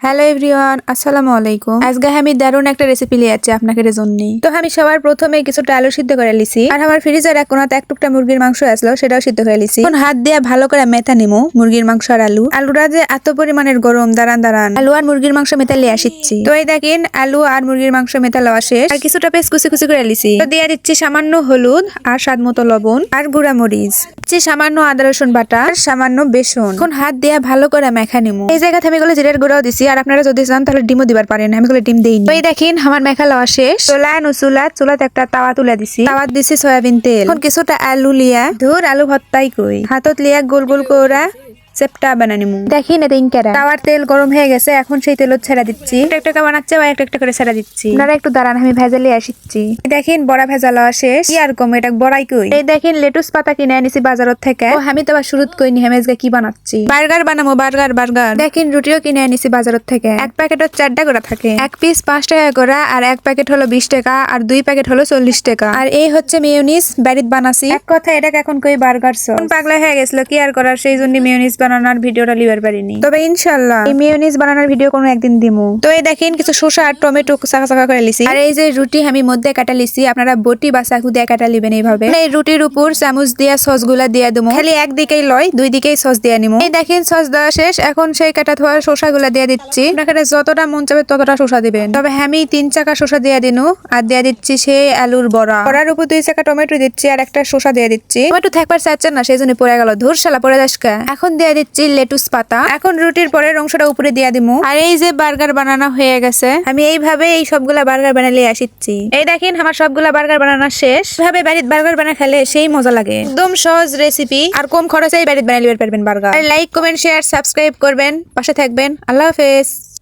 Hello everyone, আসসালামু আলাইকুম। আজকে আমি দারুণ একটা রেসিপি লিয়ে যাচ্ছি আপনাদের জন্য। তো আমি সবার প্রথমে কিছুটা আলু সিদ্ধ করে লিছি, আর আমার ফ্রিজের এক কোণাতে এক টুকটা মুরগির মাংস আসলো, সেটাও সিদ্ধ করে লিছি। এখন হাত দিয়ে ভালো করে মেথা নিমু মুরগির মাংস আর আলুটা যে এত পরিমাণের গরম, দাঁড়ান আলু আর মুরগির মাংস মেথা লিয়ে আসিচ্ছি। তো এই দেখেন আলু আর মুরগির মাংস মেথা লওয়া শেষ, আর কিছুটা পেস্ট কুচি কুচি করে লিছি। তো দিয়ে দিচ্ছি সামান্য হলুদ আর স্বাদ মতো লবণ আর গুঁড়া মরিচ, দিচ্ছি সামান্য আদা রসুন বাটা আর সামান্য বেসন। এখন হাত দিয়ে ভালো করে মেখা নিমু। এই জায়গাতে আমি গুলো জিরের গুঁড়াও দিছি, আর আপনারা যদি চান তাহলে ডিমও দিবার পারেন, আমি গুলো ডিম দিইনি। তো এই দেখেন আমার মেখা লওয়া শেষ। চুলাতে একটা তাওয়া তুলে দিছি, তাওয়াত দিছি সয়াবিন তেল। এখন কিছুটা আলু লিয়া আলু ভর্তাই কই হাতত লিয়া গোল গোল করে চেপটা বানানিমু। দেখি না তিনকারা তাওয়ার তেল গরম হয়ে গেছে, এখন সেই তেল ছেড়া দিচ্ছি। একটা একটা বানাচ্ছে বা একটা একটা করে ছেড়া দিচ্ছি। আপনারা একটু দাঁড়ান, আমি ভেজালি আসিচ্ছি। দেখেন বড়া ভেজা লওয়া শেষ। কি আর কম, এটা বড়াই কই। এই দেখেন লেটুস পাতা কিনে আনিছি বাজারত থেকে। ও আমি তো আবার শুরুত কইনি, আমি আজকে কি বানাচ্ছি, বার্গার বানাবো। বার্গার দেখেন রুটিও কিনে আনিছি বাজারত থেকে। এক প্যাকেটত 4টা করে থাকে, এক পিস 5 টাকা করে, আর এক প্যাকেট হলো 20 টাকা, আর 2 প্যাকেট হলো 40 টাকা। আর এই হচ্ছে মেয়োনিজ, বাড়িতে বানাছি। এক কথা এটাকে এখন কই বার্গার সস। পাগলা হয়ে গেছিল, কি আর করার, সেই জন্য মেয়োনিজ বানানোর ভিডিওটা লিবার পারিনি। তবে ইনশাআল্লাহ এই মেয়োনিজ বানানোর ভিডিও কোনো একদিন দিমু। তো এই দেখেন কিছু শসা আর টমেটো চাকা চাকা করে লিছি, আর এই যে রুটি আমি মধ্যে কাটা লিছি, আপনারা বটি বা চাকু দিয়ে কাটা লিবেন এইভাবে। এই রুটির উপর চামচ দিয়া সস গুলা দিয়ে দেবো, খালি একদিকেই লয়, 2 দিকেই সস দিয়ে নিমু। এই দেখেন সস দেওয়া শেষ, এখন সেই কাটা ধোয়া শসা গুলা দিয়ে দিচ্ছি। আপনারা যতটা মন চাবে ততটা শসা দিবেন, তবে আমি 3 চাকা শসা দিয়ে দিনু। আর দিয়ে দিচ্ছি সেই আলুর বড়ার উপর 2 চাকা টমেটো দিচ্ছি, আর একটা শসা দিয়ে দিচ্ছি। টমেটো থাকবার চাচ্ছেন না, সেই জন্য পড়ে গেল, ধুর শালা পড়ে যাসকা। এখন দিয়ে দিচ্ছি লেটুস পাতা। এখন রুটির পরের অংশটা উপরে দিয়ে দিমু। আর এই যে বার্গার বানানো হয়ে গেছে, আমি এইভাবে এই সবগুলা বার্গার বানালে আসিচ্ছি। এই দেখেন আমার সবগুলা বার্গার বানানো শেষ। ভাবে বাড়িতে বার্গার বানা খেলে সেই মজা লাগে, একদম সহজ রেসিপি, আর কম খরচেই বাড়িতে বানাইতে পারবেন burger. Like comment share subscribe করবেন, পাশে থাকবেন। আল্লাহ হাফেজ।